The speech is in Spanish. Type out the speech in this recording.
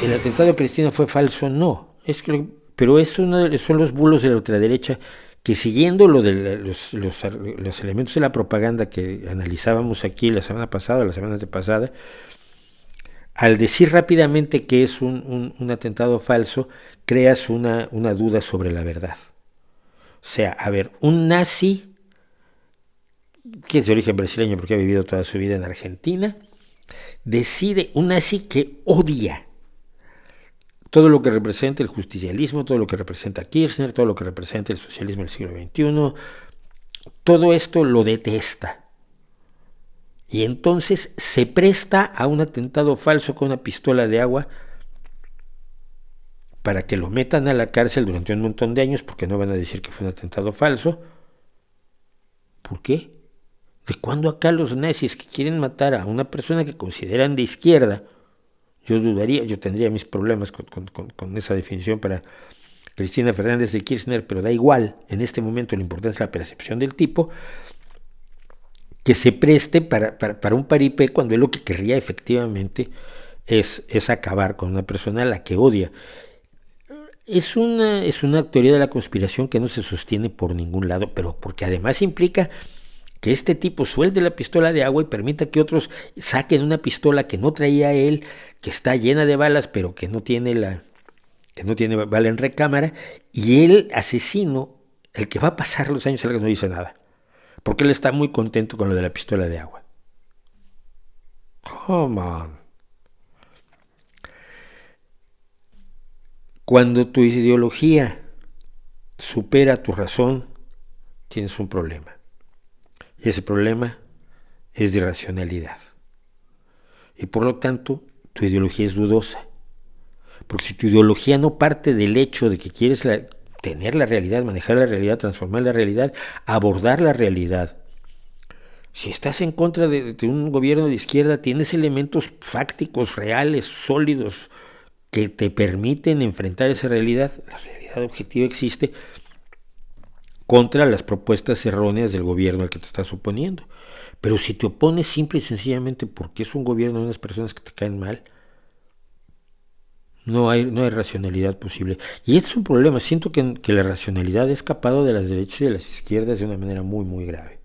¿El atentado de Cristina fue falso? No. Pero son los bulos de la ultraderecha que, siguiendo lo de los elementos de la propaganda que analizábamos aquí la semana pasada, la semana antepasada, al decir rápidamente que es un atentado falso, creas una duda sobre la verdad. O sea, a ver, un nazi que es de origen brasileño porque ha vivido toda su vida en Argentina, un nazi que odia todo lo que representa el justicialismo, todo lo que representa Kirchner, todo lo que representa el socialismo del siglo XXI, todo esto lo detesta. Y entonces se presta a un atentado falso con una pistola de agua para que lo metan a la cárcel durante un montón de años, porque no van a decir que fue un atentado falso. ¿Por qué? ¿De cuándo acá los nazis que quieren matar a una persona que consideran de izquierda? Yo tendría mis problemas con esa definición para Cristina Fernández de Kirchner, pero da igual, en este momento la importancia es la percepción del tipo, que se preste para un paripé cuando él lo que querría efectivamente es acabar con una persona a la que odia. Es una teoría de la conspiración que no se sostiene por ningún lado, pero porque además implica que este tipo suelte la pistola de agua y permita que otros saquen una pistola que no traía él, que está llena de balas, pero que no tiene bala en recámara, y el asesino, el que va a pasar los años largos, no dice nada, porque él está muy contento con lo de la pistola de agua. Come on. Cuando tu ideología supera tu razón, tienes un problema. Y ese problema es de irracionalidad. Y por lo tanto, tu ideología es dudosa. Porque si tu ideología no parte del hecho de que quieres tener la realidad, manejar la realidad, transformar la realidad, abordar la realidad, si estás en contra de un gobierno de izquierda, tienes elementos fácticos, reales, sólidos, que te permiten enfrentar esa realidad. La realidad objetiva existe contra las propuestas erróneas del gobierno al que te estás oponiendo. Pero si te opones simple y sencillamente porque es un gobierno de unas personas que te caen mal, no hay racionalidad posible. Y este es un problema. Siento que la racionalidad ha escapado de las derechas y de las izquierdas de una manera muy, muy grave.